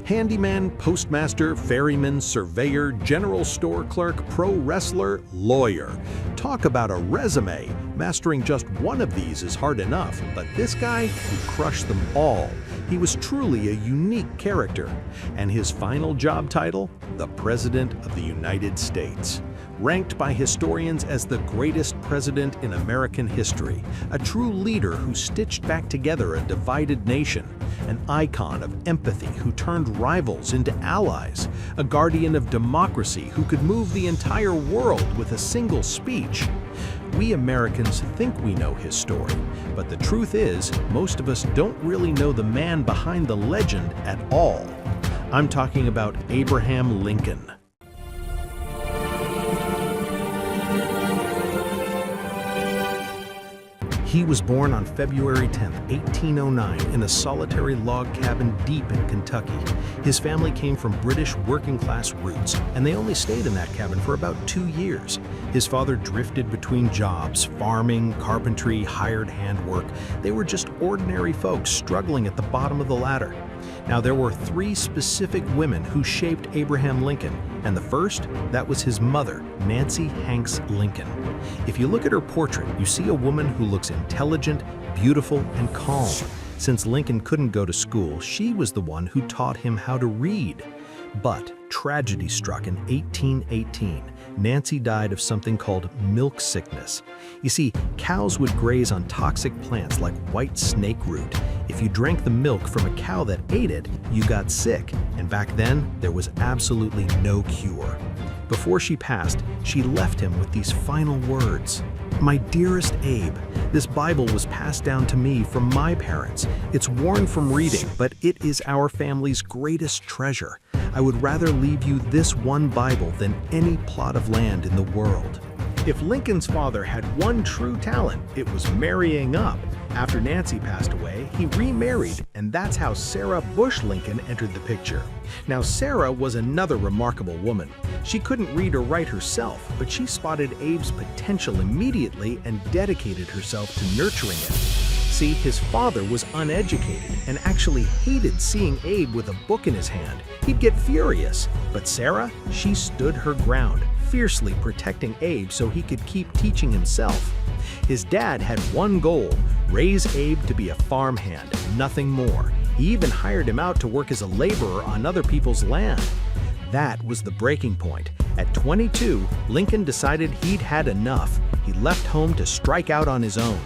Handyman, postmaster, ferryman, surveyor, general store clerk, pro wrestler, lawyer. Talk about a resume. Mastering just one of these is hard enough, but this guy who crushed them all. He was truly a unique character. And his final job title? The President of the United States. Ranked by historians as the greatest president in American history, a true leader who stitched back together a divided nation, an icon of empathy who turned rivals into allies, a guardian of democracy who could move the entire world with a single speech. We Americans think we know his story, but the truth is, most of us don't really know the man behind the legend at all. I'm talking about Abraham Lincoln. He was born on February 10, 1809, in a solitary log cabin deep in Kentucky. His family came from British working-class roots, and they only stayed in that cabin for about 2 years. His father drifted between jobs, farming, carpentry, hired handwork. They were just ordinary folks struggling at the bottom of the ladder. Now, there were 3 specific women who shaped Abraham Lincoln, and the first, that was his mother, Nancy Hanks Lincoln. If you look at her portrait, you see a woman who looks intelligent, beautiful, and calm. Since Lincoln couldn't go to school, she was the one who taught him how to read. But tragedy struck in 1818. Nancy died of something called milk sickness. You see, cows would graze on toxic plants like white snake root. If you drank the milk from a cow that ate it, you got sick, and back then, there was absolutely no cure. Before she passed, she left him with these final words. "My dearest Abe, this Bible was passed down to me from my parents. It's worn from reading, but it is our family's greatest treasure. I would rather leave you this one Bible than any plot of land in the world." If Lincoln's father had one true talent, it was marrying up. After Nancy passed away, he remarried, and that's how Sarah Bush Lincoln entered the picture. Now, Sarah was another remarkable woman. She couldn't read or write herself, but she spotted Abe's potential immediately and dedicated herself to nurturing it. See, his father was uneducated and actually hated seeing Abe with a book in his hand. He'd get furious. But Sarah, she stood her ground, fiercely protecting Abe so he could keep teaching himself. His dad had one goal: raise Abe to be a farmhand, nothing more. He even hired him out to work as a laborer on other people's land. That was the breaking point. At 22, Lincoln decided he'd had enough. He left home to strike out on his own.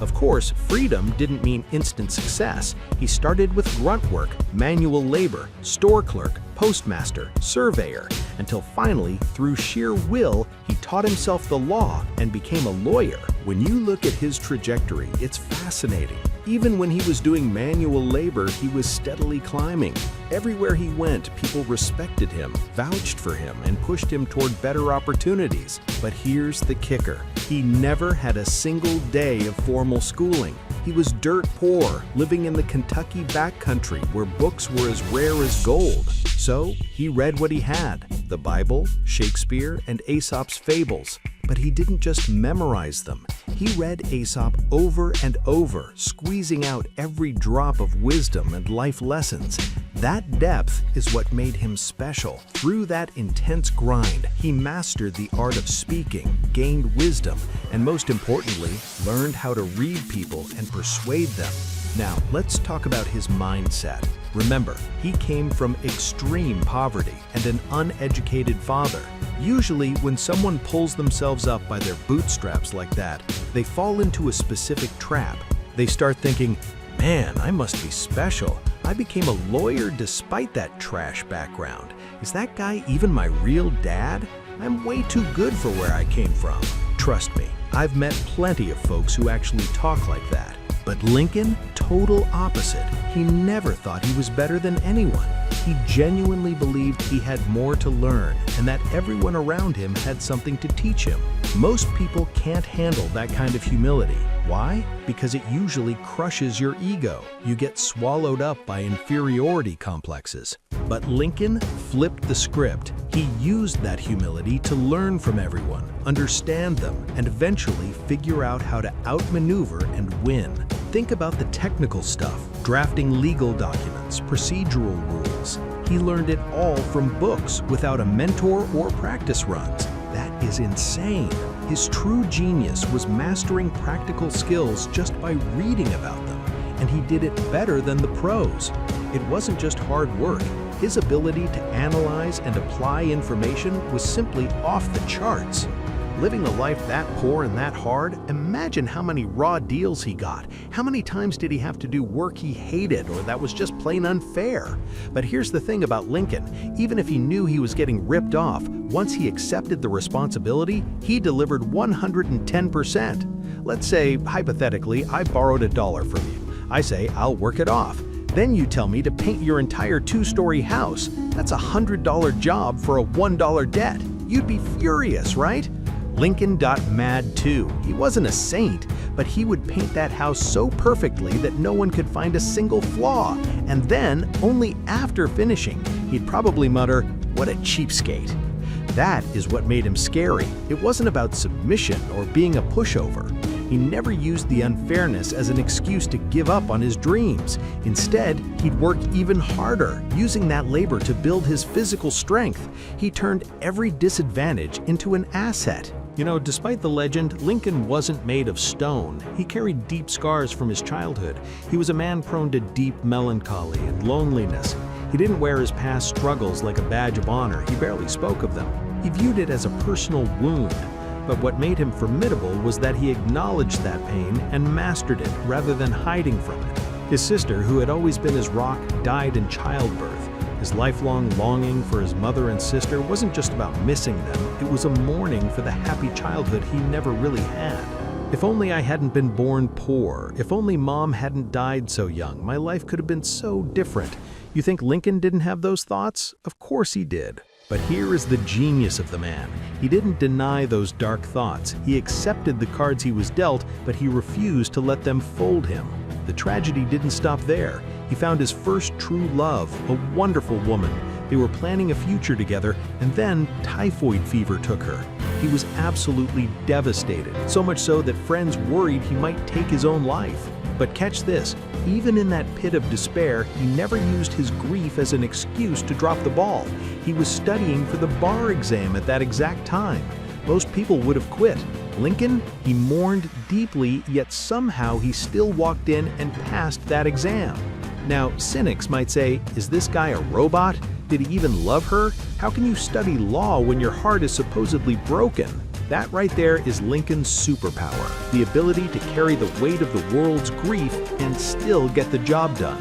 Of course, freedom didn't mean instant success. He started with grunt work, manual labor, store clerk, postmaster, surveyor, until finally, through sheer will, he taught himself the law and became a lawyer. When you look at his trajectory, it's fascinating. Even when he was doing manual labor, he was steadily climbing. Everywhere he went, people respected him, vouched for him, and pushed him toward better opportunities. But here's the kicker. He never had a single day of formal schooling. He was dirt poor, living in the Kentucky backcountry where books were as rare as gold. So he read what he had: the Bible, Shakespeare, and Aesop's fables. But he didn't just memorize them. He read Aesop over and over, squeezing out every drop of wisdom and life lessons. That depth is what made him special. Through that intense grind, he mastered the art of speaking, gained wisdom, and most importantly, learned how to read people and persuade them. Now, let's talk about his mindset. Remember, he came from extreme poverty and an uneducated father. Usually, when someone pulls themselves up by their bootstraps like that, they fall into a specific trap. They start thinking, "Man, I must be special. I became a lawyer despite that trash background. Is that guy even my real dad? I'm way too good for where I came from." Trust me, I've met plenty of folks who actually talk like that. But Lincoln, total opposite. He never thought he was better than anyone. He genuinely believed he had more to learn and that everyone around him had something to teach him. Most people can't handle that kind of humility. Why? Because it usually crushes your ego. You get swallowed up by inferiority complexes. But Lincoln flipped the script. He used that humility to learn from everyone, understand them, and eventually figure out how to outmaneuver and win. Think about the technical stuff, drafting legal documents, procedural rules. He learned it all from books without a mentor or practice runs. That is insane. His true genius was mastering practical skills just by reading about them, and he did it better than the pros. It wasn't just hard work. His ability to analyze and apply information was simply off the charts. Living a life that poor and that hard, imagine how many raw deals he got. How many times did he have to do work he hated or that was just plain unfair? But here's the thing about Lincoln. Even if he knew he was getting ripped off, once he accepted the responsibility, he delivered 110%. Let's say, hypothetically, I borrowed $1 from you. I say, I'll work it off. Then you tell me to paint your entire 2-story house. That's a $100 job for a $1 debt. You'd be furious, right? Lincoln got mad too. He wasn't a saint, but he would paint that house so perfectly that no one could find a single flaw. And then, only after finishing, he'd probably mutter, "What a cheapskate." That is what made him scary. It wasn't about submission or being a pushover. He never used the unfairness as an excuse to give up on his dreams. Instead, he'd work even harder, using that labor to build his physical strength. He turned every disadvantage into an asset. You know, despite the legend, Lincoln wasn't made of stone. He carried deep scars from his childhood. He was a man prone to deep melancholy and loneliness. He didn't wear his past struggles like a badge of honor. He barely spoke of them. He viewed it as a personal wound. But what made him formidable was that he acknowledged that pain and mastered it rather than hiding from it. His sister, who had always been his rock, died in childbirth. His lifelong longing for his mother and sister wasn't just about missing them, it was a mourning for the happy childhood he never really had. If only I hadn't been born poor, if only Mom hadn't died so young, my life could have been so different. You think Lincoln didn't have those thoughts? Of course he did. But here is the genius of the man. He didn't deny those dark thoughts. He accepted the cards he was dealt, but he refused to let them fold him. The tragedy didn't stop there. He found his first true love, a wonderful woman. They were planning a future together, and then typhoid fever took her. He was absolutely devastated, so much so that friends worried he might take his own life. But catch this, even in that pit of despair, he never used his grief as an excuse to drop the ball. He was studying for the bar exam at that exact time. Most people would have quit. Lincoln, he mourned deeply, yet somehow he still walked in and passed that exam. Now, cynics might say, is this guy a robot? Did he even love her? How can you study law when your heart is supposedly broken? That right there is Lincoln's superpower, the ability to carry the weight of the world's grief and still get the job done.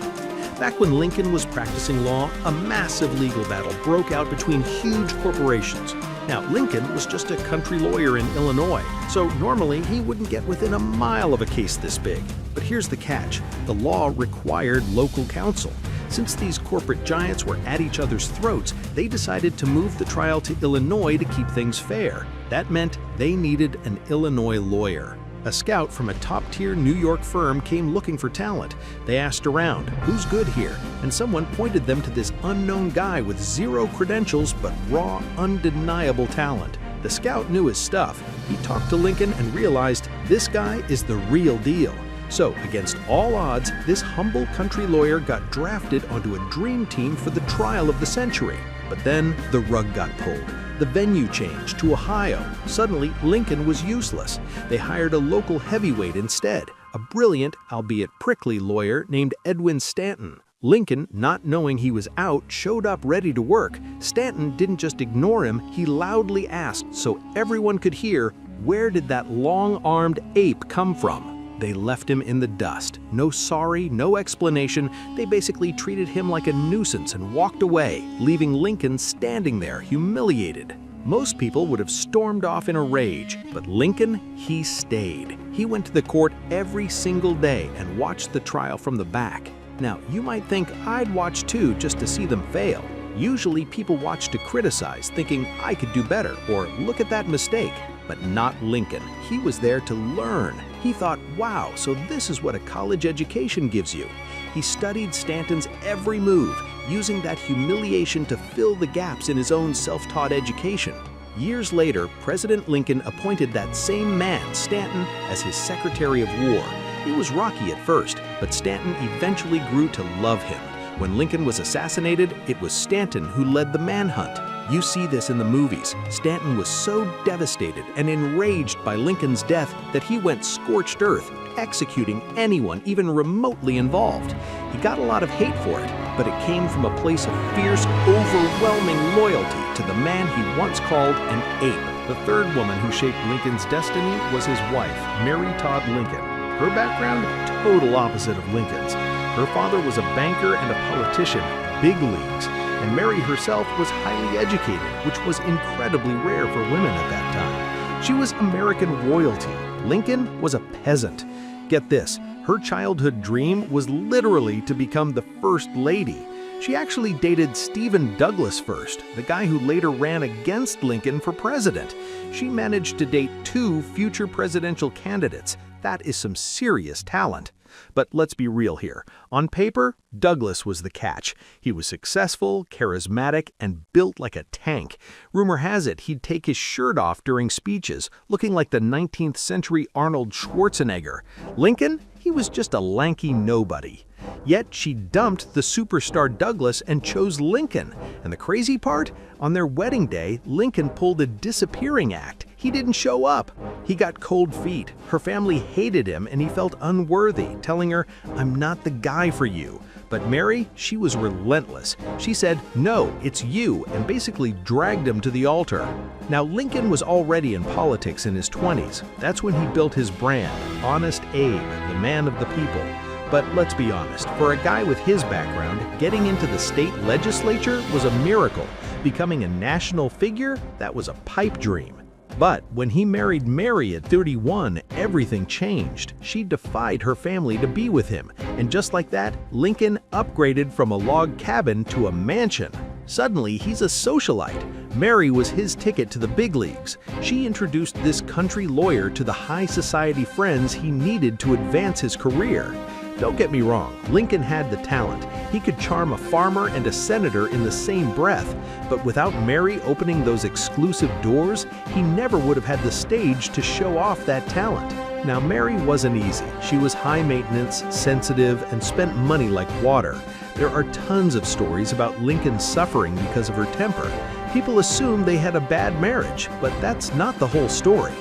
Back when Lincoln was practicing law, a massive legal battle broke out between huge corporations. Now, Lincoln was just a country lawyer in Illinois, so normally he wouldn't get within a mile of a case this big. But here's the catch. The law required local counsel. Since these corporate giants were at each other's throats, they decided to move the trial to Illinois to keep things fair. That meant they needed an Illinois lawyer. A scout from a top-tier New York firm came looking for talent. They asked around, who's good here? And someone pointed them to this unknown guy with zero credentials but raw, undeniable talent. The scout knew his stuff. He talked to Lincoln and realized this guy is the real deal. So, against all odds, this humble country lawyer got drafted onto a dream team for the trial of the century. But then the rug got pulled. The venue changed to Ohio. Suddenly, Lincoln was useless. They hired a local heavyweight instead, a brilliant, albeit prickly lawyer named Edwin Stanton. Lincoln, not knowing he was out, showed up ready to work. Stanton didn't just ignore him, he loudly asked so everyone could hear, where did that long-armed ape come from? They left him in the dust. No sorry, no explanation. They basically treated him like a nuisance and walked away, leaving Lincoln standing there, humiliated. Most people would have stormed off in a rage, but Lincoln, he stayed. He went to the court every single day and watched the trial from the back. Now, you might think I'd watch too just to see them fail. Usually people watch to criticize, thinking I could do better, or look at that mistake. But not Lincoln. He was there to learn. He thought, wow, so this is what a college education gives you. He studied Stanton's every move, using that humiliation to fill the gaps in his own self-taught education. Years later, President Lincoln appointed that same man, Stanton, as his Secretary of War. He was rocky at first, but Stanton eventually grew to love him. When Lincoln was assassinated, it was Stanton who led the manhunt. You see this in the movies. Stanton was so devastated and enraged by Lincoln's death that he went scorched earth, executing anyone even remotely involved. He got a lot of hate for it, but it came from a place of fierce, overwhelming loyalty to the man he once called an ape. The third woman who shaped Lincoln's destiny was his wife, Mary Todd Lincoln. Her background, total opposite of Lincoln's. Her father was a banker and a politician, big leagues, and Mary herself was highly educated, which was incredibly rare for women at that time. She was American royalty. Lincoln was a peasant. Get this, her childhood dream was literally to become the First Lady. She actually dated Stephen Douglas first, the guy who later ran against Lincoln for president. She managed to date 2 future presidential candidates. That is some serious talent. But let's be real here. On paper, Douglas was the catch. He was successful, charismatic, and built like a tank. Rumor has it he'd take his shirt off during speeches, looking like the 19th century Arnold Schwarzenegger. Lincoln? He was just a lanky nobody. Yet she dumped the superstar Douglas and chose Lincoln. And the crazy part? On their wedding day, Lincoln pulled a disappearing act. He didn't show up. He got cold feet. Her family hated him and he felt unworthy, telling her, "I'm not the guy for you." But Mary, she was relentless. She said, "No, it's you," and basically dragged him to the altar. Now, Lincoln was already in politics in his 20s. That's when he built his brand, Honest Abe, the man of the people. But let's be honest, for a guy with his background, getting into the state legislature was a miracle. Becoming a national figure, that was a pipe dream. But when he married Mary at 31, everything changed. She defied her family to be with him. And just like that, Lincoln upgraded from a log cabin to a mansion. Suddenly, he's a socialite. Mary was his ticket to the big leagues. She introduced this country lawyer to the high society friends he needed to advance his career. Don't get me wrong, Lincoln had the talent. He could charm a farmer and a senator in the same breath, but without Mary opening those exclusive doors, he never would have had the stage to show off that talent. Now, Mary wasn't easy. She was high maintenance, sensitive, and spent money like water. There are tons of stories about Lincoln suffering because of her temper. People assume they had a bad marriage, but that's not the whole story.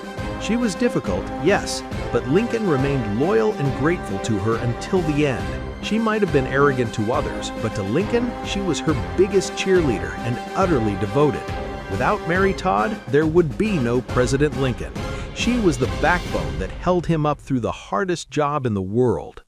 She was difficult, yes, but Lincoln remained loyal and grateful to her until the end. She might have been arrogant to others, but to Lincoln, she was her biggest cheerleader and utterly devoted. Without Mary Todd, there would be no President Lincoln. She was the backbone that held him up through the hardest job in the world.